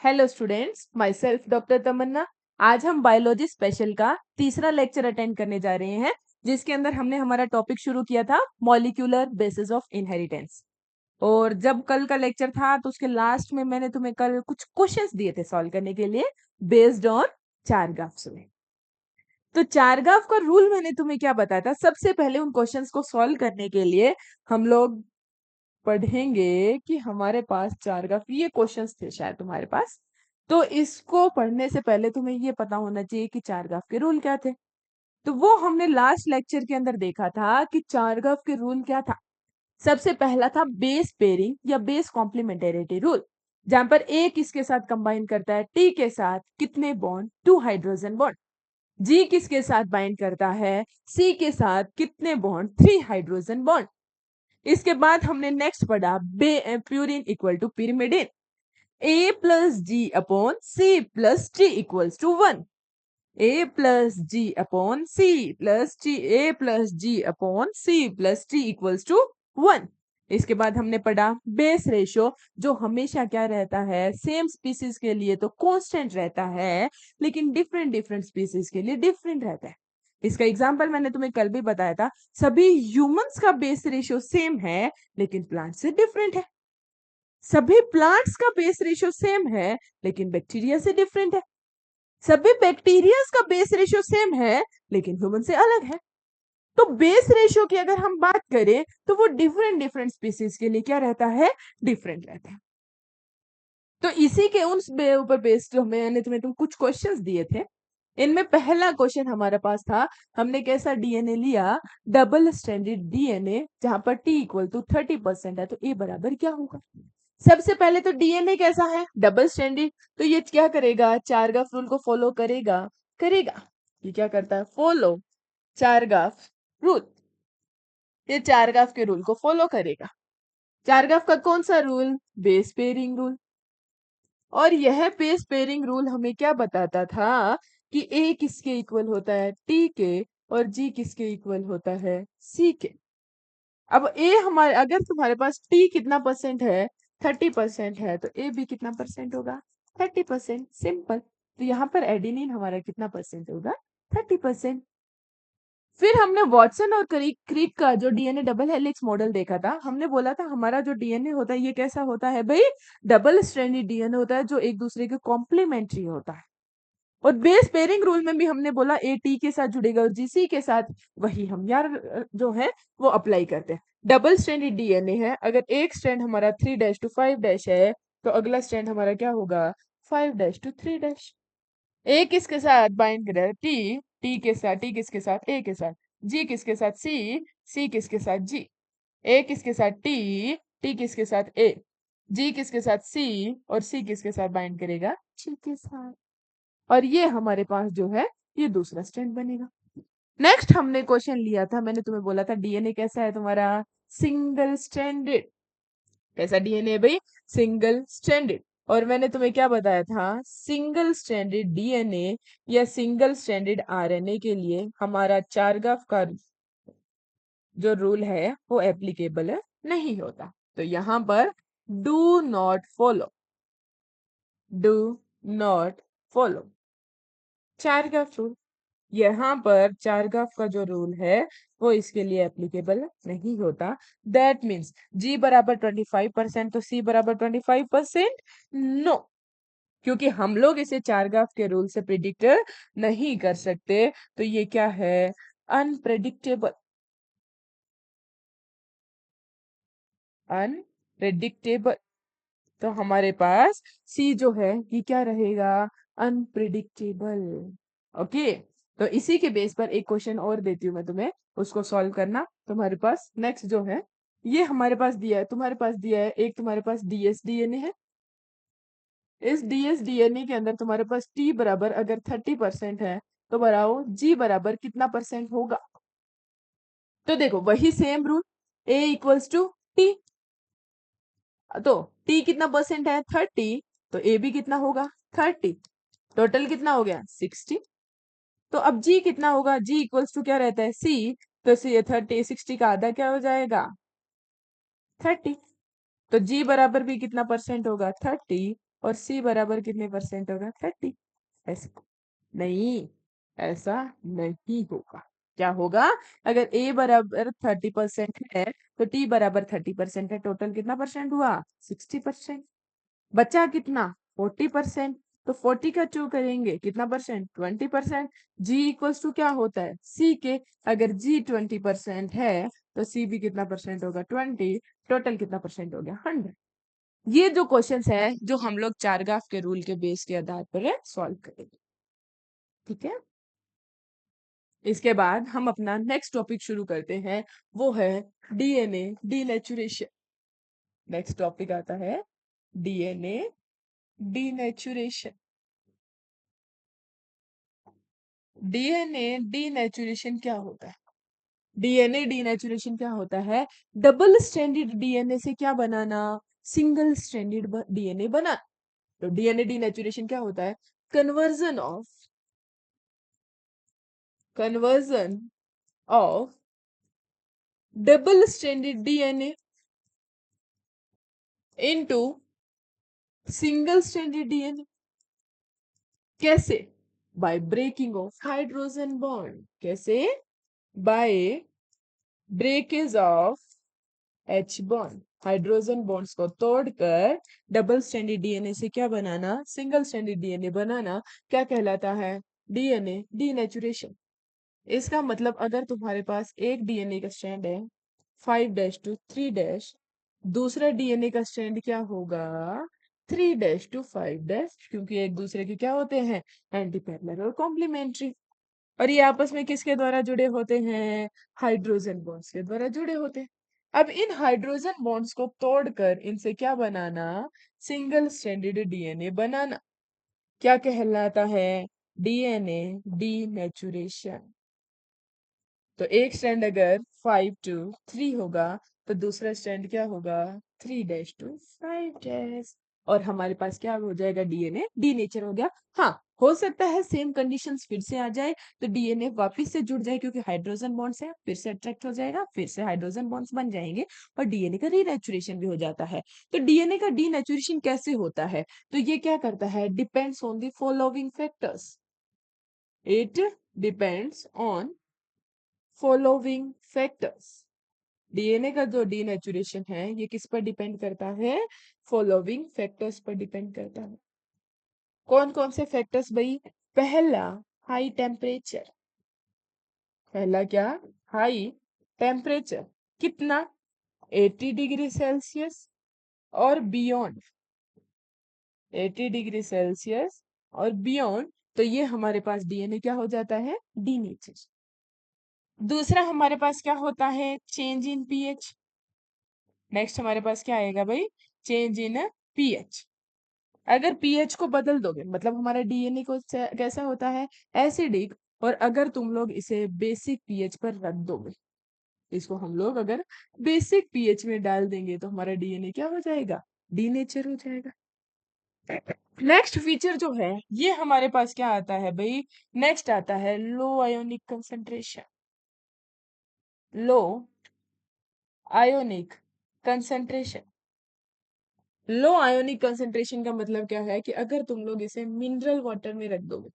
Hello students, myself doctor Tamanna. आज हम biology special का तीसरा लेक्चर अटेंड करने जा रहे हैं, जिसके अंदर हमने हमारा टॉपिक शुरू किया था मॉलिक्यूलर बेसिस ऑफ इनहेरिटेंस। और जब कल का लेक्चर था तो उसके लास्ट में मैंने तुम्हें कल कुछ क्वेश्चंस दिए थे सॉल्व करने के लिए बेस्ड ऑन चारगाफ में। तो चारगाफ का रूल मैंने तुम्हें क्या बताया था? सबसे पहले उन क्वेश्चंस को सॉल्व करने के लिए हम लोग पढ़ेंगे कि हमारे पास चारगाफ ये क्वेश्चंस थे शायद तुम्हारे पास। तो इसको पढ़ने से पहले तुम्हें ये पता होना चाहिए कि चारगाफ के रूल क्या थे। तो वो हमने लास्ट लेक्चर के अंदर देखा था कि चारगाफ के रूल क्या था। सबसे पहला था बेस पेयरिंग या बेस कॉम्प्लीमेंटेरिटी रूल, जहां पर ए किसके साथ कंबाइन करता है? टी के साथ कितने बॉन्ड? 2 hydrogen bond. जी किसके साथ बाइंड करता है? सी के साथ कितने बॉन्ड? 3 hydrogen bond. इसके बाद हमने नेक्स्ट पढ़ा purine equal to pyrimidine, A plus G upon C plus T equals to 1। A plus G upon C plus T, A plus G upon C plus T equals to 1। इसके बाद हमने पढ़ा base ratio, जो हमेशा क्या रहता है? Same species के लिए तो कांस्टेंट रहता है, लेकिन डिफरेंट डिफरेंट स्पीसीज के लिए डिफरेंट रहता है। इसका एग्जांपल मैंने तुम्हें कल भी बताया था। सभी ह्यूमंस का बेस रेशियो सेम है, लेकिन प्लांट से डिफरेंट है। सभी प्लांट्स का बेस रेशियो सेम है, लेकिन बैक्टीरिया से डिफरेंट है। सभी बैक्टीरियाज का बेस रेशियो सेम है, लेकिन ह्यूमन से अलग है। तो बेस रेशियो की अगर हम बात करें तो वो डिफरेंट डिफरेंट स्पीसीज के लिए क्या रहता है? डिफरेंट रहता है। तो इसी के उन ऊपर बेस्ड जो मैंने तुम कुछ क्वेश्चंस दिए थे। इनमें पहला क्वेश्चन हमारे पास था, हमने कैसा डीएनए लिया? डबल स्ट्रैंडेड डीएनए, जहां पर टी इक्वल टू 30% है, तो ए बराबर क्या होगा? सबसे पहले तो डीएनए कैसा है? Double stranded. तो ये क्या करेगा? चारगाफ रूल को फॉलो करेगा। करेगा, ये क्या करता है? Follow चारगाफ rule. ये चारगाफ के रूल को फॉलो करेगा। चारगाफ का कौन सा रूल? Base pairing rule. और यह बेस पेयरिंग रूल हमें क्या बताता था कि ए किसके इक्वल होता है? टी के, और जी किसके इक्वल होता है? सी के। अब ए हमारे, अगर तुम्हारे पास टी कितना परसेंट है? 30% है, तो ए भी कितना परसेंट होगा? 30%। सिंपल। तो यहाँ पर एडिनिन हमारा कितना परसेंट होगा? 30%। फिर हमने वॉटसन और क्रिक का जो डीएनए डबल हेलिक्स मॉडल देखा था। हमने बोला था हमारा जो डीएनए होता है ये कैसा होता है भाई? डबल स्ट्रैंडेड डीएनए होता है, जो एक दूसरे के कॉम्प्लीमेंट्री होता है। और बेस पेयरिंग रूल में भी हमने बोला ए टी के साथ जुड़ेगा और जीसी के साथ, वही हम यार जो है वो अप्लाई करते हैं। डबल स्ट्रैंडेड डीएनए है, अगर एक स्ट्रैंड हमारा 3' to 5' है, तो अगला स्ट्रैंड हमारा क्या होगा? 5' to 3'। ए किसके साथ बाइंड कर रहा है? टी। टी के साथ, टी किसके साथ? ए के साथ। जी किसके साथ? सी। सी किसके साथ? जी। ए किसके साथ? टी। टी किसके साथ? ए। जी किसके साथ? सी। और सी किसके साथ बाइंड करेगा? जी के साथ। और ये हमारे पास जो है ये दूसरा स्ट्रैंड बनेगा। नेक्स्ट हमने क्वेश्चन लिया था, मैंने तुम्हें बोला था डीएनए कैसा है तुम्हारा? Single stranded. कैसा डीएनए भाई? Single stranded. और मैंने तुम्हें क्या बताया था? सिंगल स्ट्रैंडेड डीएनए या सिंगल स्ट्रैंडेड आरएनए के लिए हमारा चारगाफ का जो रूल है वो एप्लीकेबल है नहीं होता। तो यहां पर do not follow, do not follow चारगाफ rule. यहाँ पर चारगाफ का जो रूल है वो इसके लिए एप्लीकेबल नहीं होता। दैट मीन्स जी बराबर 25% तो सी बराबर 25%? नो, क्योंकि हम लोग इसे चारगाफ के रूल से प्रिडिक्ट नहीं कर सकते। तो ये क्या है? अनप्रेडिक्टेबल। अनप्रेडिक्टेबल। तो हमारे पास सी जो है ये क्या रहेगा? अनप्रिडिक्टेबल। ओके। तो इसी के बेस पर एक क्वेश्चन और देती हूँ मैं तुम्हें, उसको सॉल्व करना। तुम्हारे पास नेक्स्ट जो है ये हमारे पास दिया है, तुम्हारे पास दिया है एक, तुम्हारे पास डीएस डीएनए है। इस डीएस डीएनए के अंदर तुम्हारे पास टी बराबर अगर 30% है, तो बताओ जी बराबर कितना परसेंट होगा? तो देखो वही same rule, A equals to T. तो टी कितना परसेंट है? 30। तो ए भी कितना होगा? 30। टोटल कितना हो गया? 60। तो अब जी कितना होगा? जी इक्वल्स टू क्या रहता है? सी। तो सी 30 60 का आधा क्या हो जाएगा? 30। तो जी बराबर भी कितना परसेंट होगा? 30। और सी बराबर कितने परसेंट होगा? 30। ऐसे नहीं, ऐसा नहीं होगा। क्या होगा? अगर ए बराबर 30% है तो टी बराबर 30% है, टोटल कितना परसेंट हुआ? 60%। बचा कितना? 40%। तो 40 का 2 करेंगे कितना परसेंट? 20%। जी इक्वल्स टू क्या होता है? सी के। अगर जी 20% है तो सी भी कितना परसेंट होगा? 20। टोटल कितना परसेंट हो गया? 100। ये जो क्वेश्चंस है जो हम लोग चारगाफ के रूल के बेस के आधार पर सॉल्व करेंगे। ठीक है, इसके बाद हम अपना नेक्स्ट टॉपिक शुरू करते हैं, वो है डीएनए डीनेचुरेशन। नेक्स्ट टॉपिक आता है डीएनए डीनेचुरेशन। डीएनए डीनेचुरेशन क्या होता है? डीएनए डीनेचुरेशन क्या होता है? डबल स्ट्रैंडेड डीएनए से क्या बनाना? सिंगल स्ट्रैंडेड डीएनए बना। तो डीएनए डीनेचुरेशन क्या होता है? Conversion of double stranded DNA into single stranded DNA. कैसे? By breaking of hydrogen bond. कैसे? By breakage of H bond. Hydrogen bonds को तोड़कर डबल स्ट्रैंडेड डीएनए से क्या बनाना? सिंगल स्ट्रैंडेड डीएनए बनाना। क्या कहलाता है? DNA denaturation. इसका मतलब अगर तुम्हारे पास एक डीएनए का स्ट्रैंड है 5-3, दूसरा डीएनए का स्ट्रैंड क्या होगा? 3-5, क्योंकि एक दूसरे के क्या होते हैं? एंटी पैरेलल और कॉम्प्लीमेंट्री। और ये आपस में किसके द्वारा जुड़े होते हैं? हाइड्रोजन बॉन्ड्स के द्वारा जुड़े होते हैं। अब इन हाइड्रोजन बॉन्ड्स को तोड़कर इनसे क्या बनाना? सिंगल स्ट्रैंडेड डीएनए बनाना। क्या कहलाता है? DNA denaturation. तो एक स्ट्रैंड अगर 5-3 होगा तो दूसरा स्ट्रैंड क्या होगा? 3-5। और हमारे पास क्या हो जाएगा? डीएनए डीनेचर हो गया। हाँ, हो सकता है सेम कंडीशंस फिर से आ जाए तो डीएनए वापस से जुड़ जाए, क्योंकि हाइड्रोजन बॉन्ड्स है, फिर से अट्रैक्ट हो जाएगा, फिर से हाइड्रोजन बॉन्ड्स बन जाएंगे और डीएनए का रीनेचुरेशन भी हो जाता है। तो डीएनए का डीनेचुरेशन कैसे होता है? तो ये क्या करता है? Depends on the following factors. It depends on following factors. DNA का जो डीनेचुरेशन है ये किस पर डिपेंड करता है? फॉलोइंग फैक्टर्स पर डिपेंड करता है। कौन कौन से फैक्टर्स भाई? पहला, हाई टेम्परेचर। पहला क्या? High temperature. कितना? 80 डिग्री सेल्सियस और बियॉन्ड। 80 डिग्री सेल्सियस और बियॉन्ड। तो ये हमारे पास डीएनए क्या हो जाता है? डीनेचर। दूसरा हमारे पास क्या होता है? Change in pH. नेक्स्ट हमारे पास क्या आएगा भाई? Change in pH. अगर पीएच को बदल दोगे मतलब हमारा डीएनए को कैसा होता है? एसिडिक। और अगर तुम लोग इसे बेसिक पीएच पर रख दोगे, इसको हम लोग अगर बेसिक पीएच में डाल देंगे तो हमारा डीएनए क्या हो जाएगा? डीनेचर हो जाएगा। नेक्स्ट फीचर जो है ये हमारे पास क्या आता है भाई? नेक्स्ट आता है लो आयोनिक कंसेंट्रेशन। लो आयोनिक कंसेंट्रेशन। लो आयोनिक कंसेंट्रेशन का मतलब क्या है? कि अगर तुम लोग इसे मिनरल वाटर में रख दोगे,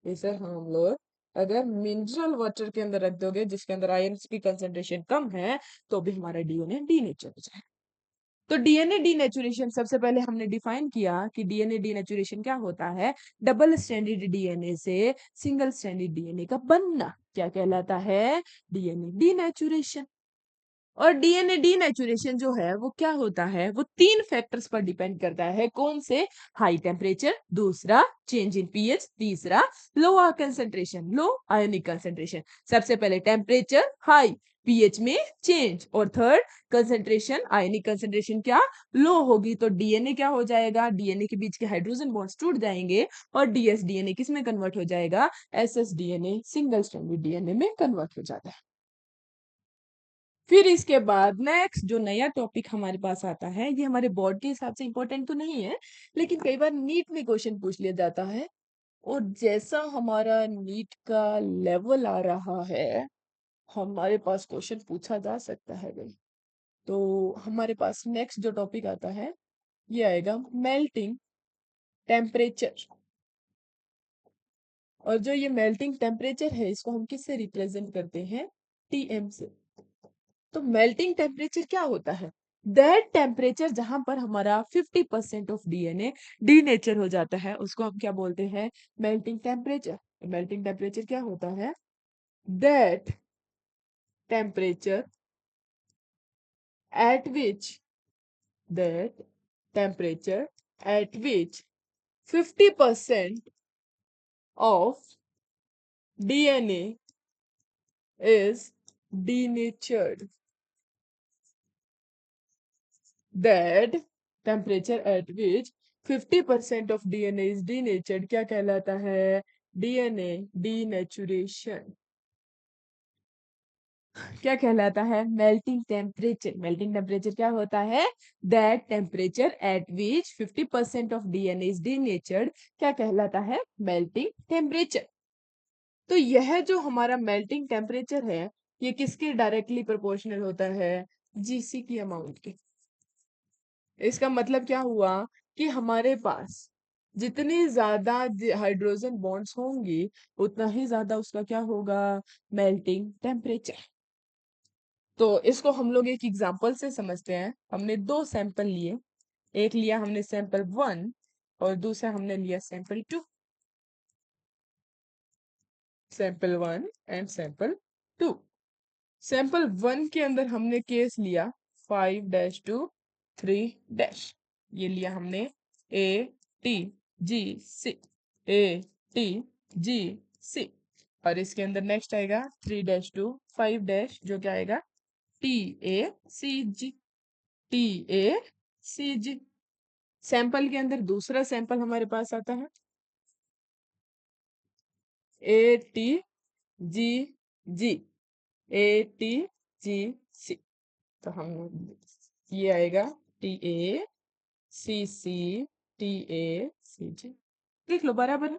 इसे हम लोग अगर मिनरल वाटर के अंदर रख दोगे जिसके अंदर आयन की कंसेंट्रेशन कम है, तो भी हमारा डीएनए डीनेचर हो जाए। तो डीएनए डीनेचुरेशन सबसे पहले हमने डिफाइन किया कि डीएनए डीनेचुरेशन क्या होता है? डबल स्ट्रैंडेड डीएनए से सिंगल स्ट्रैंडेड डीएनए का बनना क्या कहलाता है? DNA denaturation. और डीएनए डीनेचुरेशन जो है वो क्या होता है? वो 3 फैक्टर्स पर डिपेंड करता है। कौन से? हाई टेम्परेचर, दूसरा चेंज इन पीएच, तीसरा लो कंसेंट्रेशन, लो आयोनिक कंसेंट्रेशन। सबसे पहले टेम्परेचर हाई, पीएच में चेंज, और थर्ड कंसेंट्रेशन, आयोनिक कंसेंट्रेशन क्या? लो होगी तो डीएनए क्या हो जाएगा? डीएनए के बीच के हाइड्रोजन बॉन्ड्स टूट जाएंगे और डीएसडीएनए किस में कन्वर्ट हो जाएगा? एसएसडीएनए, सिंगल स्ट्रैंडेड डीएनए में कन्वर्ट हो जाता है। फिर इसके बाद नेक्स्ट जो नया टॉपिक हमारे पास आता है, ये हमारे बोर्ड के हिसाब से इंपॉर्टेंट तो नहीं है, लेकिन कई बार नीट में क्वेश्चन पूछ लिया जाता है। और जैसा हमारा नीट का लेवल आ रहा है, हमारे पास क्वेश्चन पूछा जा सकता है भाई। तो हमारे पास नेक्स्ट जो टॉपिक आता है ये आएगा मेल्टिंग टेम्परेचर। और जो ये मेल्टिंग टेम्परेचर है इसको हम किससे रिप्रेजेंट करते हैं? टीएम से। तो मेल्टिंग टेम्परेचर क्या होता है? दैट टेम्परेचर जहां पर हमारा 50% ऑफ डीएनए डीनेचर हो जाता है उसको हम क्या बोलते हैं? Melting temperature. मेल्टिंग टेम्परेचर क्या होता है? That temperature at which that temperature at which 50% of DNA is denatured. That temperature at which 50% of DNA is denatured क्या कहलाता है? DNA denaturation। क्या कहलाता है? Melting temperature. मेल्टिंग टेम्परेचर क्या होता है? That temperature at which 50% of DNA is denatured क्या कहलाता है? Melting temperature. तो यह जो हमारा मेल्टिंग टेम्परेचर है ये किसके डायरेक्टली प्रोपोर्शनल होता है? जीसी की अमाउंट के। इसका मतलब क्या हुआ कि हमारे पास जितनी ज्यादा हाइड्रोजन बॉन्ड्स होंगी उतना ही ज्यादा उसका क्या होगा? Melting temperature. तो इसको हम लोग एक एग्जांपल से समझते हैं। हमने दो सैंपल लिए, एक लिया हमने सैंपल 1 और दूसरा हमने लिया sample 2। Sample 1 and sample 2। Sample 1 के अंदर हमने केस लिया 5 टू 3 ये लिया हमने A T G C, A T G सी। और इसके अंदर नेक्स्ट आएगा 3 टू 5 जो क्या आएगा? T A C G, T A C G. Sample के अंदर दूसरा सैंपल हमारे पास आता है A T G ji, A T G सी। तो हम ये आएगा T A C C, T A C जी। देख लो बराबर है।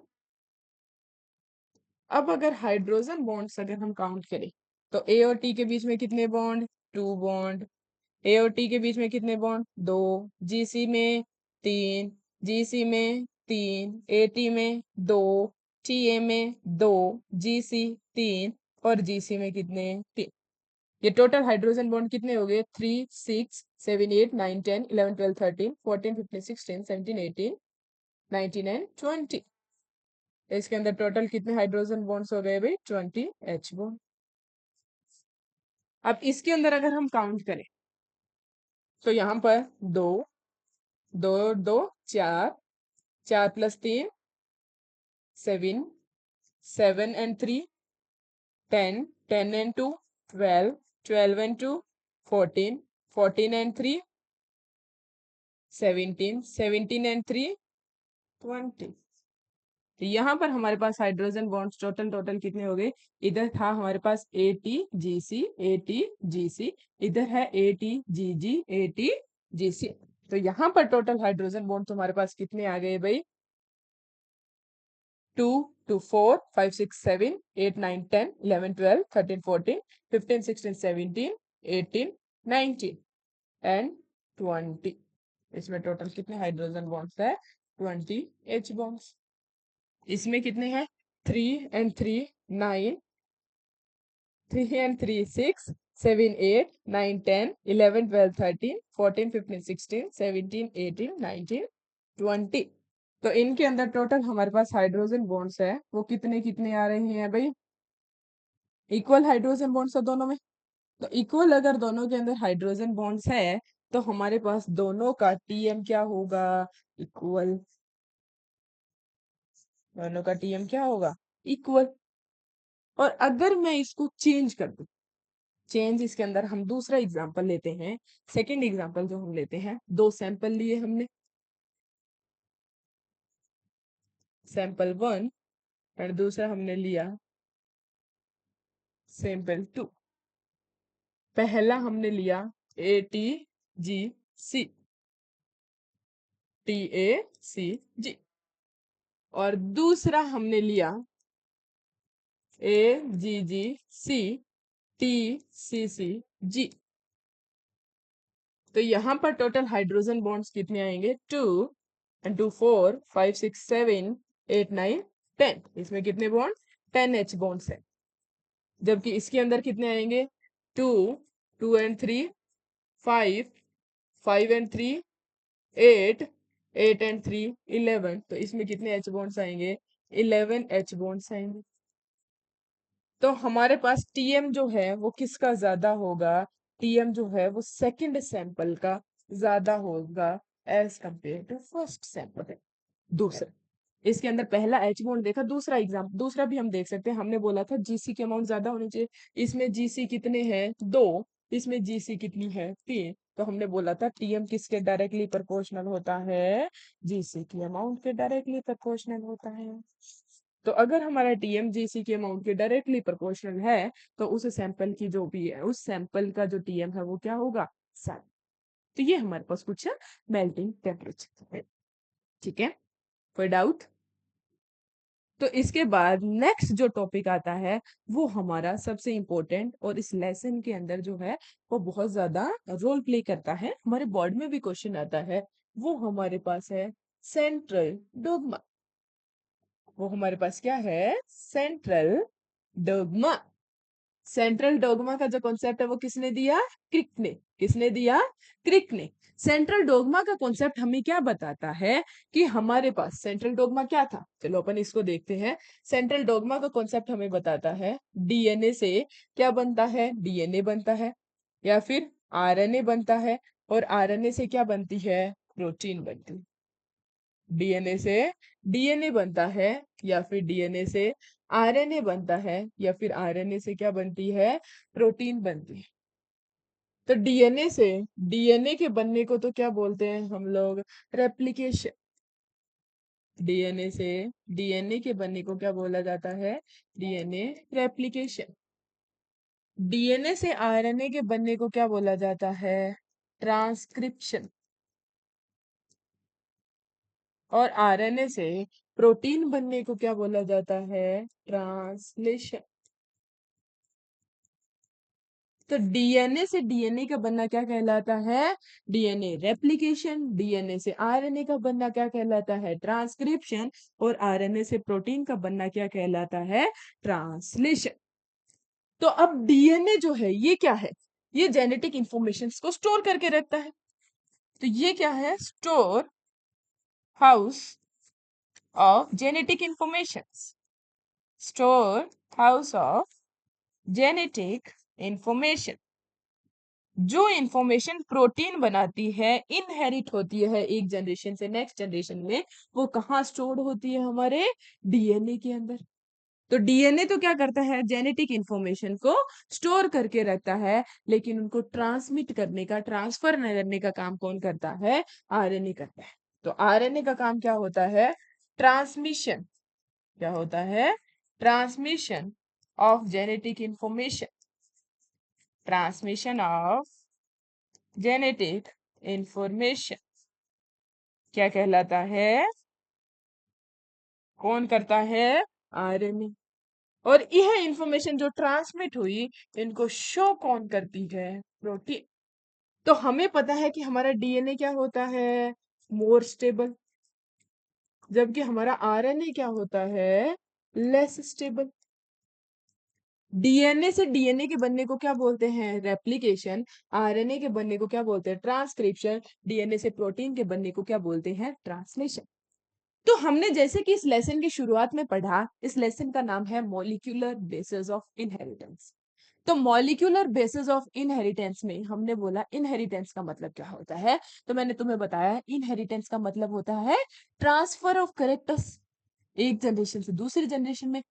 अब अगर हाइड्रोजन बॉन्ड्स अगर हम काउंट करें तो ए और टी के बीच में कितने बॉन्ड? 2 बॉन्ड। ए और टी के बीच में कितने बॉन्ड? 2। जीसी में 3, जीसी में 3, एटी में 2, टीए में 2, जीसी 3 और जीसी में कितने? 3। ये टोटल हाइड्रोजन बॉन्ड कितने हो गए? 3, 6, 7, 8, 9, 10, 11, 12, 13, 14, 15, 16, 17, 18, 19 एंड 20। इसके अंदर टोटल कितने हाइड्रोजन बॉन्ड्स हो गए भाई? 20 एच बॉन्ड। अब इसके अंदर अगर हम काउंट करें तो यहाँ पर 2, 2, 2, 4, 4 + 3 7, 7 and 3 10, 10 and 2 12, 12 and 2 14, 14 and 3 17, 17 and 3 20। तो यहाँ पर हमारे पास हाइड्रोजन बॉन्ड्स टोटल कितने हो गए? इधर था हमारे पास A T G C, A T G सी, इधर है A T G ji, A T G सी। तो यहाँ पर टोटल हाइड्रोजन बॉन्ड तुम्हारे पास कितने आ गए भाई? 2 to 4 5 6 7 8 9 10 11 12 13 14 15 16 17 18 19 एंड 20। इसमें टोटल कितने हाइड्रोजन बॉन्ड्स है? 20 एच बॉन्ड्स। इसमें कितने हैं? 3 and 3 9, 3 and 3 6, 7 8 9 10 11 12 13 14 15 16 17 18 19 20। तो इनके अंदर टोटल हमारे पास हाइड्रोजन बॉन्ड्स है वो कितने कितने आ रहे हैं भाई? इक्वल हाइड्रोजन बॉन्ड्स है दोनों में। तो इक्वल अगर दोनों के अंदर हाइड्रोजन बॉन्ड्स है तो हमारे पास दोनों का टीएम क्या होगा? इक्वल। दोनों का टीएम क्या होगा? इक्वल। और अगर मैं इसको चेंज कर दूं, चेंज इसके अंदर हम दूसरा एग्जांपल लेते हैं। सेकंड एग्जांपल जो हम लेते हैं, दो सैंपल लिए हमने, सैंपल 1 और दूसरा हमने लिया सैंपल 2। पहला हमने लिया A T G C, T A C जी। और दूसरा हमने लिया ए जी जी सी, टी सी सी जी। तो यहाँ पर टोटल हाइड्रोजन बॉन्ड्स कितने आएंगे? 2। एंड 2 4 5 6 7 8 9 10। इसमें कितने बॉन्ड? 10 H बॉन्ड्स है। जबकि इसके अंदर कितने आएंगे? 2 2 एंड 3 5 5 एंड 3 8 8 एंड 3 11। तो इसमें कितने H बॉन्ड्स आएंगे? 11 H बॉन्ड्स आएंगे। तो हमारे पास टीएम जो है वो किसका ज्यादा होगा? टीएम जो है वो सेकंड सैंपल का ज्यादा होगा as compared to first sample. दूसरा, इसके अंदर पहला एच बॉन्ड देखा, दूसरा एग्जाम, दूसरा भी हम देख सकते हैं। हमने बोला था जीसी के अमाउंट ज्यादा होने चाहिए। इसमें जीसी कितने हैं? 2। इसमें जीसी कितनी है? 3। तो हमने बोला था टीएम किसके डायरेक्टली प्रोपोर्शनल होता है? जीसी के अमाउंट के डायरेक्टली प्रोपोर्शनल होता है। तो अगर हमारा टीएम जीसी के अमाउंट के डायरेक्टली प्रोपोर्शनल है तो उस सैंपल की जो भी है, उस सैंपल का जो टीएम है वो क्या होगा? 7। तो ये हमारे पास कुछ मेल्टिंग टेम्परेचर है। ठीक है, कोई डाउट? तो इसके बाद नेक्स्ट जो टॉपिक आता है वो हमारा सबसे इम्पोर्टेंट और इस लेसन के अंदर जो है वो बहुत ज्यादा रोल प्ले करता है, हमारे बोर्ड में भी क्वेश्चन आता है। वो हमारे पास है सेंट्रल डोग्मा। वो हमारे पास क्या है? Central dogma. सेंट्रल डोग्मा का जो कॉन्सेप्ट है वो किसने दिया? क्रिक ने। किसने दिया? क्रिक ने। सेंट्रल डोग्मा का कॉन्सेप्ट हमें क्या बताता है कि हमारे पास सेंट्रल डोग्मा क्या था? चलो अपन इसको देखते हैं। सेंट्रल डोग्मा का कॉन्सेप्ट हमें बताता है डीएनए से क्या बनता है? डीएनए बनता है, या फिर आरएनए बनता है, और आरएनए से क्या बनती है? प्रोटीन बनती है। डीएनए से डीएनए बनता है, या फिर डीएनए से आरएनए बनता है, या फिर आरएनए से क्या बनती है? प्रोटीन बनती है। तो डीएनए से डीएनए के बनने को तो क्या बोलते हैं हम लोग? रेप्लिकेशन। डीएनए से डीएनए के बनने को क्या बोला जाता है? DNA replication. डीएनए से आरएनए के बनने को क्या बोला जाता है? ट्रांसक्रिप्शन। और आरएनए से प्रोटीन बनने को क्या बोला जाता है? ट्रांसलेशन। तो डीएनए से डीएनए का बनना क्या कहलाता है? DNA replication. डीएनए से आरएनए का बनना क्या कहलाता है? ट्रांसक्रिप्शन। और आरएनए से प्रोटीन का बनना क्या कहलाता है? ट्रांसलेशन। तो अब डीएनए जो है ये क्या है? ये जेनेटिक इंफॉर्मेशन को स्टोर करके रखता है। तो ये क्या है? Store house of genetic information. Store house of genetic information. जो इंफॉर्मेशन प्रोटीन बनाती है, इनहेरिट होती है एक जनरेशन से नेक्स्ट जनरेशन में, वो कहाँ स्टोर्ड होती है? हमारे डीएनए के अंदर। तो डीएनए तो क्या करता है? जेनेटिक इंफॉर्मेशन को स्टोर करके रखता है, लेकिन उनको ट्रांसमिट करने का, ट्रांसफर करने का काम कौन करता है? आरएनए करता है। तो आरएनए का काम क्या होता है? ट्रांसमिशन। क्या होता है? Transmission of genetic information. Transmission of genetic information क्या कहलाता है? कौन करता है? आरएनए। और यह इंफॉर्मेशन जो ट्रांसमिट हुई, इनको शो कौन करती है? प्रोटीन। तो हमें पता है कि हमारा डीएनए क्या होता है? More stable. जबकि हमारा आरएनए क्या होता है? Less stable. डीएनए से डीएनए के बनने को क्या बोलते हैं? रेप्लिकेशन। आरएनए के बनने को क्या बोलते हैं? ट्रांसक्रिप्शन। डीएनए से प्रोटीन के बनने को क्या बोलते हैं? ट्रांसलेशन। तो हमने जैसे कि इस लेसन की शुरुआत में पढ़ा, इस लेसन का नाम है मॉलिक्यूलर बेसिस ऑफ इनहेरिटेंस। तो मॉलिक्यूलर बेसिस ऑफ इनहेरिटेंस में हमने बोला इनहेरिटेंस का मतलब क्या होता है। तो मैंने तुम्हें बताया इनहेरिटेंस का मतलब होता है ट्रांसफर ऑफ कैरेक्टर्स एक जनरेशन से दूसरी जनरेशन में।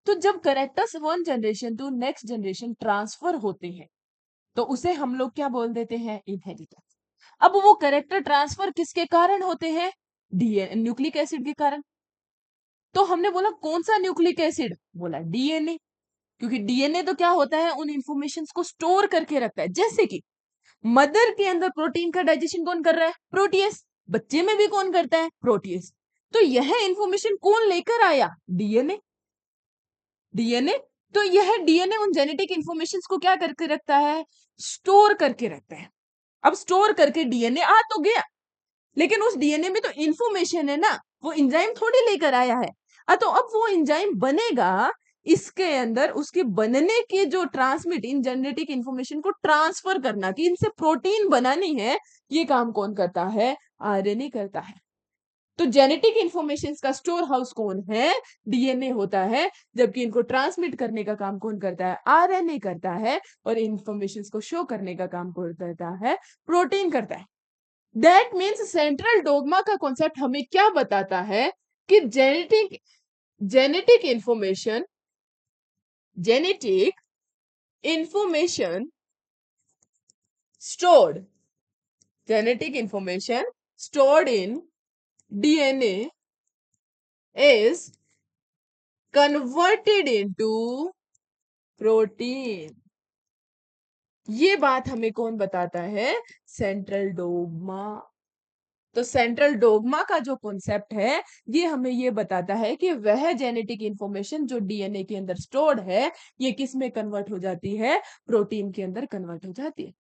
तो जब characters one generation to next generation transfer होते हैं तो उसे हम लोग क्या बोल देते हैं? इनहेरिटेंस। अब वो कैरेक्टर ट्रांसफर किसके कारण होते हैं? डीएनए न्यूक्लिक एसिड के कारण। तो हमने बोला कौन सा न्यूक्लिक एसिड? बोला डीएनए। क्योंकि डीएनए तो क्या होता है? उन इंफॉर्मेशन को स्टोर करके रखता है। जैसे कि मदर के अंदर प्रोटीन का डाइजेशन कौन कर रहा है? प्रोटीएस। बच्चे में भी कौन करता है? प्रोटीएस। तो यह इंफॉर्मेशन कौन लेकर आया? डीएनए। डीएनए। तो यह डीएनए उन जेनेटिक इंफॉर्मेशन को क्या करके रखता है? स्टोर करके रखता है। अब स्टोर करके डीएनए आ तो गया, लेकिन उस डीएनए में तो इंफॉर्मेशन है ना, वो एंजाइम थोड़ी लेकर आया है। तो अब वो एंजाइम बनेगा, इसके अंदर उसके बनने की जो ट्रांसमिट इन जेनेटिक इंफॉर्मेशन को ट्रांसफर करना कि इनसे प्रोटीन बनानी है, ये काम कौन करता है? आरएनए करता है। तो जेनेटिक इंफॉर्मेशन का स्टोर हाउस कौन है? डीएनए होता है। जबकि इनको ट्रांसमिट करने का काम कौन करता है? आरएनए करता है। और इंफॉर्मेशन को शो करने का काम कौन करता है? प्रोटीन करता है। दैट मीन्स सेंट्रल डोगमा का कॉन्सेप्ट हमें क्या बताता है कि genetic information genetic information stored genetic information stored in DNA is converted into protein। ये बात हमें कौन बताता है? Central dogma. तो सेंट्रल डोगमा का जो कॉन्सेप्ट है, ये हमें ये बताता है कि वह जेनेटिक इंफॉर्मेशन जो डीएनए के अंदर स्टोर्ड है, ये किस में कन्वर्ट हो जाती है? प्रोटीन के अंदर कन्वर्ट हो जाती है।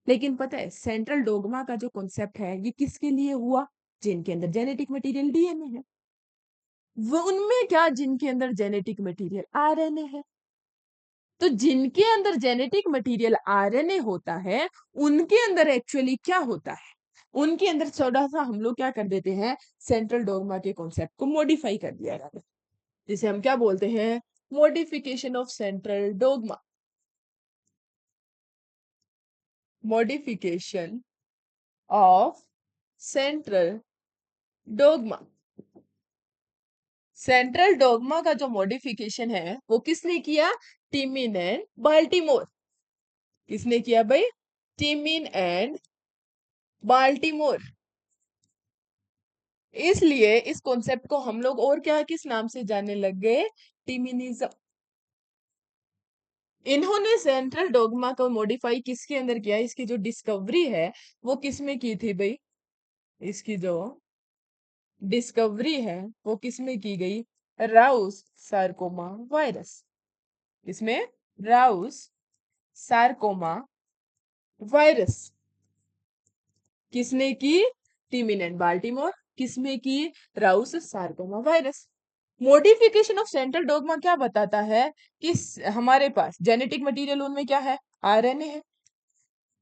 लेकिन पता है सेंट्रल डोगमा का जो कॉन्सेप्ट है, ये किसके लिए हुआ? जिनके अंदर जेनेटिक मटेरियल डीएनए है। वो उनमें क्या? जिनके अंदर जेनेटिक मटेरियल आरएनए है। तो जिनके अंदर जेनेटिक मटेरियल आरएनए होता है, उनके अंदर एक्चुअली क्या होता है? उनके अंदर थोड़ा सा हम लोग क्या कर देते हैं? सेंट्रल डोगमा के कॉन्सेप्ट को मॉडिफाई कर दिया जाता है, जिसे हम क्या बोलते हैं? Modification of central dogma. Modification of central dogma. Central dogma का जो मॉडिफिकेशन है, वो किसने किया? टिमिन एंड बाल्टीमोर। किसने किया भाई? टिमिन एंड बाल्टीमोर। इसलिए इस कॉन्सेप्ट को हम लोग और क्या किस नाम से जानने लग गए? टिमिनिज्म। इन्होंने सेंट्रल डोगमा को मॉडिफाई किसके अंदर किया? इसकी जो डिस्कवरी है, वो किसमें की थी भाई? इसकी जो डिस्कवरी है, वो किसमें की गई? Rouse sarcoma virus. इसमें राउस सार्कोमा वायरस किसने की? टिमिन एंड बाल्टीमोर। किसमें की? Rouse sarcoma virus. Modification of central dogma क्या बताता है कि हमारे पास जेनेटिक मटेरियल उनमें क्या है? आरएनए है।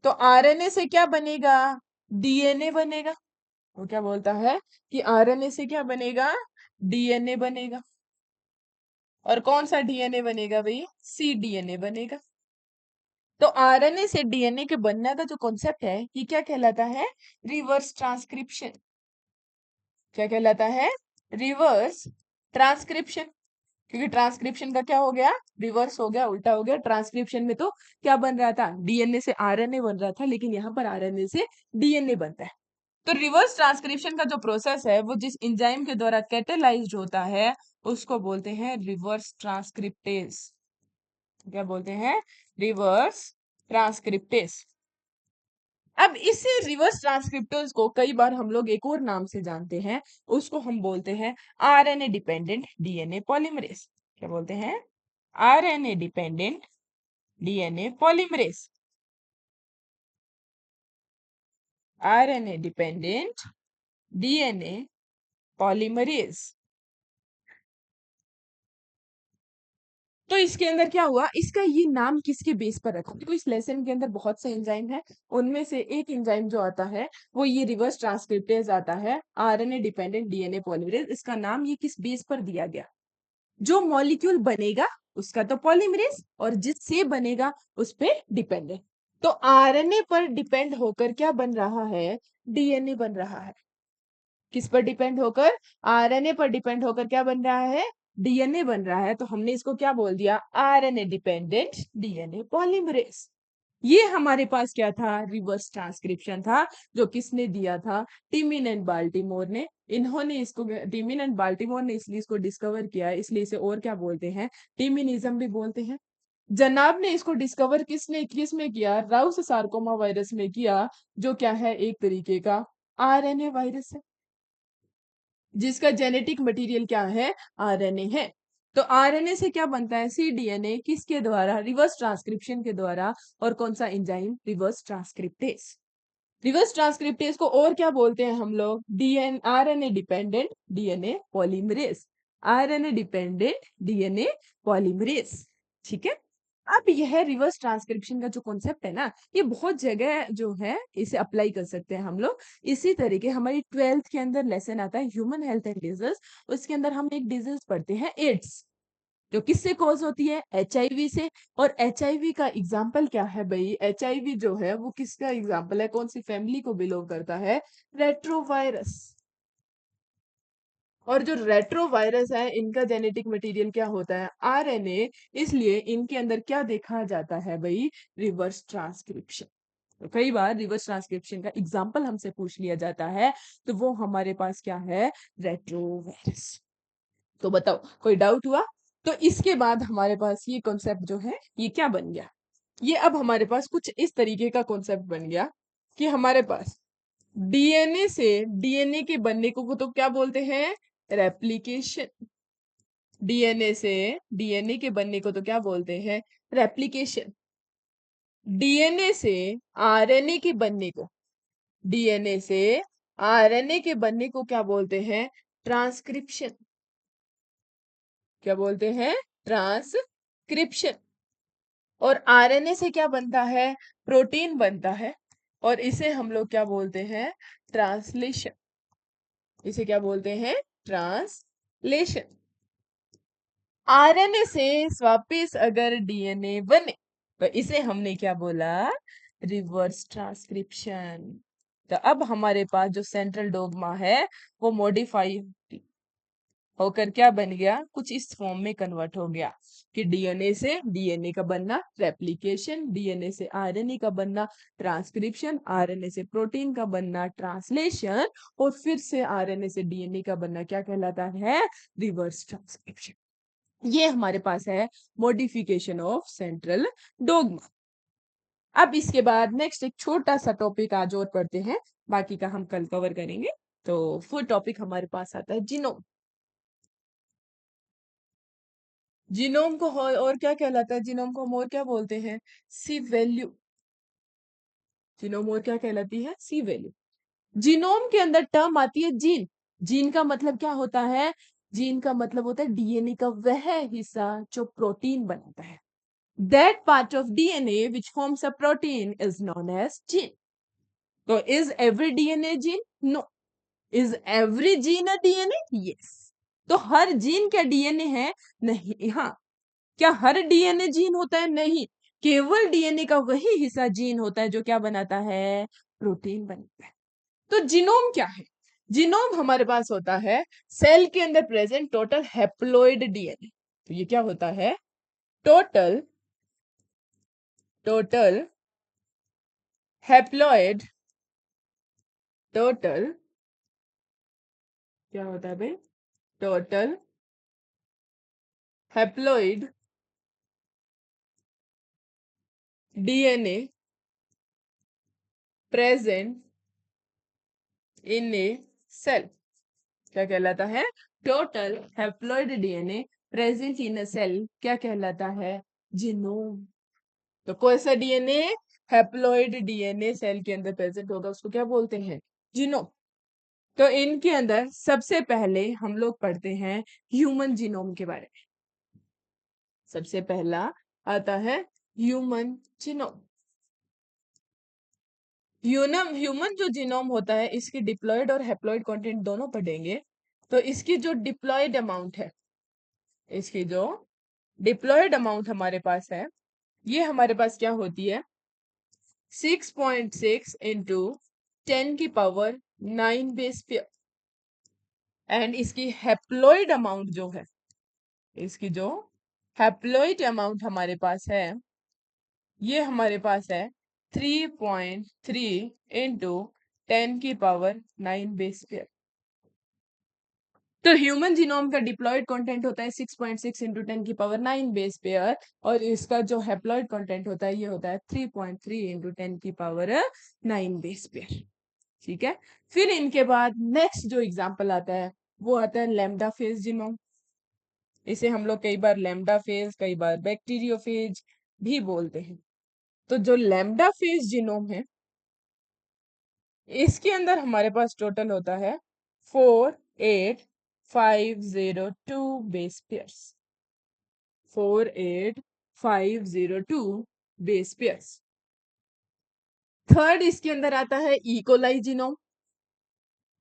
तो आरएनए से क्या बनेगा? डीएनए बनेगा। वो क्या बोलता है कि आरएनए से क्या बनेगा? डीएनए बनेगा। और कौन सा डीएनए बनेगा भाई? सी डीएनए बनेगा। तो आरएनए से डीएनए के बनने का जो कॉन्सेप्ट है, ये क्या कहलाता है? Reverse transcription. क्या कहलाता है? Reverse transcription. क्योंकि ट्रांसक्रिप्शन का क्या हो गया? रिवर्स हो गया, उल्टा हो गया। ट्रांसक्रिप्शन में तो क्या बन रहा था? डीएनए से आरएनए बन रहा था, लेकिन यहाँ पर आरएनए से डीएनए बनता है। तो रिवर्स ट्रांसक्रिप्शन का जो प्रोसेस है, वो जिस एंजाइम के द्वारा कैटेलाइज्ड होता है, उसको बोलते हैं रिवर्स ट्रांसक्रिप्टेस। क्या बोलते हैं? Reverse transcriptase. अब इस रिवर्स ट्रांसक्रिप्टर्स को कई बार हम लोग एक और नाम से जानते हैं, उसको हम बोलते हैं आरएनए डिपेंडेंट डीएनए पॉलीमरेज। क्या बोलते हैं? RNA dependent DNA polymerase. RNA dependent DNA polymerase. तो इसके अंदर क्या हुआ? इसका ये नाम किसके बेस पर रखा? देखो इस लेसन के अंदर बहुत से एंजाइम है, उनमें से एक एंजाइम जो आता है, वो ये रिवर्स ट्रांसक्रिप्टेज आता है, आरएनए डिपेंडेंट डीएनए पॉलीमरेज। इसका नाम ये किस बेस पर दिया गया? जो मॉलिक्यूल बनेगा उसका तो पॉलीमरेज, और जिससे बनेगा उस पे डिपेंडेंट। तो आरएनए पर डिपेंड होकर क्या बन रहा है? डीएनए बन रहा है। किस पर डिपेंड होकर? आरएनए पर डिपेंड होकर क्या बन रहा है? डीएनए बन रहा है। तो हमने इसको क्या बोल दिया? RNA dependent DNA polymerase. ये हमारे पास क्या था? रिवर्स ट्रांसक्रिप्शन था, जो किसने दिया था? टिमिन एंड बाल्टीमोर ने। इन्होंने इसको, टिमिन एंड बाल्टीमोर ने इसलिए इसको डिस्कवर किया, इसलिए इसे और क्या बोलते हैं? टिमिनिज्म भी बोलते हैं। जनाब ने इसको डिस्कवर किस में किया? राउस सार्कोमा वायरस में किया, जो क्या है? एक तरीके का आरएनए वायरस है, जिसका जेनेटिक मटेरियल क्या है? आरएनए है। तो आरएनए से क्या बनता है? सीडीएनए। किसके द्वारा? रिवर्स ट्रांसक्रिप्शन के द्वारा। और कौन सा enzyme? Reverse transcriptase. Reverse transcriptase को और क्या बोलते हैं हम लोग? DN RNA dependent DNA polymerase, RNA dependent DNA polymerase. ठीक है। अब यह रिवर्स ट्रांसक्रिप्शन का जो कॉन्सेप्ट है ना, ये बहुत जगह जो है इसे अप्लाई कर सकते हैं हम लोग। इसी तरीके हमारी 12th के अंदर लेसन आता है ह्यूमन हेल्थ एंड डिजीज, उसके अंदर हम एक डिजीज पढ़ते हैं एड्स, जो किससे कॉज होती है? एचआईवी से। और एचआईवी का एग्जाम्पल क्या है भाई? एचआईवी जो है वो किसका एग्जाम्पल है? कौन सी फैमिली को बिलोंग करता है? रेट्रोवायरस। और जो रेट्रोवायरस है इनका जेनेटिक मटेरियल क्या होता है? आरएनए। इसलिए इनके अंदर क्या देखा जाता है भाई? Reverse transcription. तो कई बार रिवर्स ट्रांसक्रिप्शन का एग्जाम्पल हमसे पूछ लिया जाता है, तो वो हमारे पास क्या है? रेट्रोवायरस। तो बताओ, कोई डाउट हुआ? तो इसके बाद हमारे पास ये कॉन्सेप्ट जो है ये क्या बन गया? ये अब हमारे पास कुछ इस तरीके का कॉन्सेप्ट बन गया कि हमारे पास डीएनए से डीएनए के बनने को तो क्या बोलते हैं? रेप्लिकेशन। डीएनए से डीएनए के बनने को तो क्या बोलते हैं? रेप्लिकेशन। डीएनए से आरएनए के बनने को, डीएनए से आरएनए के बनने को क्या बोलते हैं? ट्रांसक्रिप्शन। क्या बोलते हैं? ट्रांसक्रिप्शन। और आरएनए से क्या बनता है? प्रोटीन बनता है। और इसे हम लोग क्या बोलते हैं? ट्रांसलेशन। इसे क्या बोलते हैं? ट्रांसलेशन। आरएनए से वापिस अगर डीएनए बने तो इसे हमने क्या बोला? Reverse transcription. तो अब हमारे पास जो सेंट्रल डोग्मा है वो मॉडिफाई होकर क्या बन गया? कुछ इस फॉर्म में कन्वर्ट हो गया कि डीएनए से डीएनए का बनना रेप्लिकेशन, डीएनए से आरएनए का बनना ट्रांसक्रिप्शन, आरएनए से प्रोटीन का बनना ट्रांसलेशन, और फिर से आरएनए से डीएनए का बनना क्या कहलाता है? Reverse transcription. ये हमारे पास है मॉडिफिकेशन ऑफ सेंट्रल डोग्मा। अब इसके बाद नेक्स्ट एक छोटा सा टॉपिक आज और पढ़ते हैं, बाकी का हम कल कवर करेंगे। तो फुल टॉपिक हमारे पास आता है जीनोम। जीनोम को और क्या कहलाता है? जीनोम को हम और क्या बोलते हैं? सी वैल्यू। जीनोम और क्या कहलाती है? सी वैल्यू। जीनोम के अंदर टर्म आती है जीन। जीन का मतलब क्या होता है? जीन का मतलब होता है डीएनए का वह हिस्सा जो प्रोटीन बनाता है। That part of DNA which forms a protein is known as gene. So is every DNA gene? No. Is every gene a DNA? Yes. तो हर जीन क्या डीएनए है? नहीं। हाँ, क्या हर डीएनए जीन होता है? नहीं। केवल डीएनए का वही हिस्सा जीन होता है जो क्या बनाता है? प्रोटीन बनाता है। तो जीनोम क्या है? जीनोम हमारे पास होता है सेल के अंदर प्रेजेंट टोटल हैप्लॉइड डीएनए। तो ये क्या होता है? टोटल टोटल हैप्लॉइड, टोटल क्या होता है भाई? Total haploid DNA present in a cell क्या कहलाता है? Total haploid DNA present in a cell क्या कहलाता है? जीनोम। तो कौन सा डीएनए हैप्लॉइड डीएनए सेल के अंदर प्रेजेंट होगा उसको क्या बोलते हैं? जीनोम। तो इनके अंदर सबसे पहले हम लोग पढ़ते हैं ह्यूमन जीनोम के बारे में। सबसे पहला आता है ह्यूमन जीनोम। ह्यूमन जो जीनोम होता है इसकी डिप्लॉयड और हैप्लॉइड कंटेंट दोनों पढ़ेंगे। तो इसकी जो डिप्लॉयड अमाउंट है, इसकी जो डिप्लॉयड अमाउंट हमारे पास है, ये हमारे पास क्या होती है? 6.6 इंटू 10 की पावर 9 बेस पेयर। एंड इसकी हैप्लॉइड अमाउंट जो है, इसकी जो हैप्लॉइड अमाउंट हमारे पास है, ये हमारे पास है 3.3 इंटू 10 की पावर 9 बेस पेयर। तो ह्यूमन जीनोम का डिप्लॉयड कंटेंट होता है 6.6 इंटू 10 की पावर 9 बेस पेयर, और इसका जो हैप्लॉइड कंटेंट होता है ये होता है 3.3 इंटू 10 की पावर 9 बेस पेयर। ठीक है। फिर इनके बाद नेक्स्ट जो एग्जांपल आता है वो आता है लैम्डा फेज जीनोम। इसे हम लोग कई बार लैम्डा फेज, कई बार बैक्टीरियोफेज भी बोलते हैं। तो जो लैम्डा फेज जीनोम है इसके अंदर हमारे पास टोटल होता है 48502 base pairs. 48502 base pairs. Third इसके अंदर आता है इकोलाई जीनोम।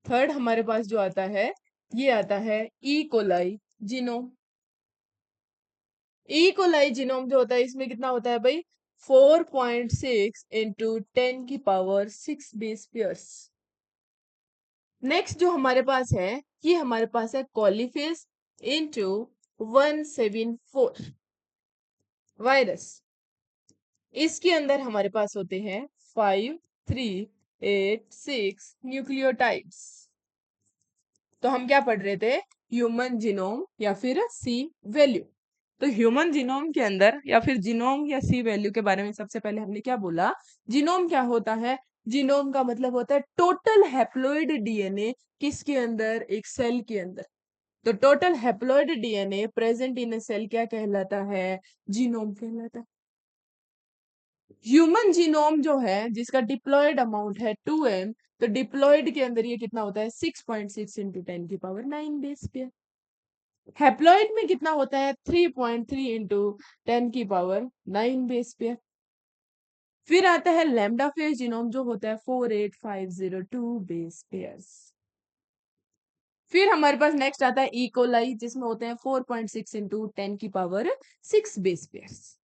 थर्ड हमारे पास जो आता है ये आता है इकोलाई जीनोम। इकोलाई जीनोम जो होता है इसमें कितना होता है भाई 4.6 इंटू 10 की पावर 6 बेस पेयर्स। नेक्स्ट जो हमारे पास है ये हमारे पास है कॉलीफेज इंटू 174 वायरस। इसके अंदर हमारे पास होते हैं 5386 न्यूक्लियोटाइड्स। तो हम क्या पढ़ रहे थे ह्यूमन जीनोम या फिर सी वैल्यू। तो ह्यूमन जीनोम के अंदर या फिर जीनोम या सी वैल्यू के बारे में सबसे पहले हमने क्या बोला। जीनोम क्या होता है। जीनोम का मतलब होता है टोटल हैप्लॉइड डीएनए किसके अंदर एक सेल के अंदर। तो total haploid DNA present in a cell क्या कहलाता है जीनोम कहलाता है। ह्यूमन जीनोम जो है जिसका डिप्लॉयड अमाउंट है 2m। तो डिप्लॉयड के अंदर ये कितना होता है 6.6 इंटू 10 की पावर 9 बेस पेयर। हैप्लॉइड में कितना होता है 3.3 इंटू 10 की पावर 9 बेस पेयर। फिर आता है लैम्डा फेज जीनोम जो होता है 48502 बेस पेयर्स। फिर हमारे पास नेक्स्ट आता है इकोलाई जिसमें होते हैं 4.6 इंटू 10 की पावर 6 बेस पेयर्स।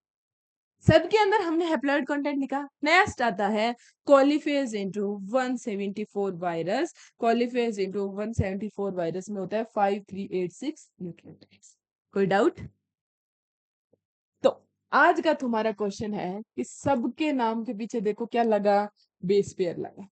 सबके अंदर हमने हैप्लॉइड कंटेंट लिखा। नेक्स्ट आता है कॉलीफेज इंटू 174 वायरस। कॉलीफेज इंटू 174 वायरस में होता है 5386 न्यूक्लियोटाइड्स। कोई डाउट। तो आज का तुम्हारा क्वेश्चन है कि सबके नाम के पीछे देखो क्या लगा बेस पेयर लगा।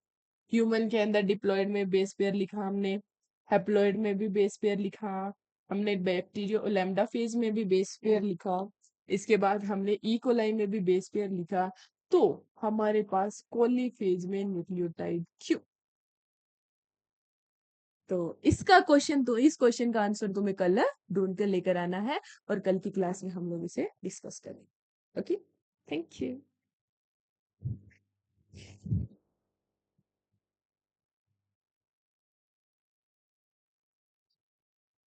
ह्यूमन के अंदर डिप्लॉयड में बेस पेयर लिखा हमने। हैप्लॉइड में भी बेस पेयर लिखा। हमने बैक्टीरियो लैम्डा फेज में भी बेस पेयर लिखा। इसके बाद हमने ई कोलाई में भी बेस पेयर लिखा। तो हमारे पास कोली फेज में न्यूक्लियोटाइड क्यों। तो इसका क्वेश्चन तो इस क्वेश्चन का आंसर तुम्हें कल ढूंढ कर लेकर आना है और कल की क्लास में हम लोग इसे डिस्कस करेंगे। Okay thank you.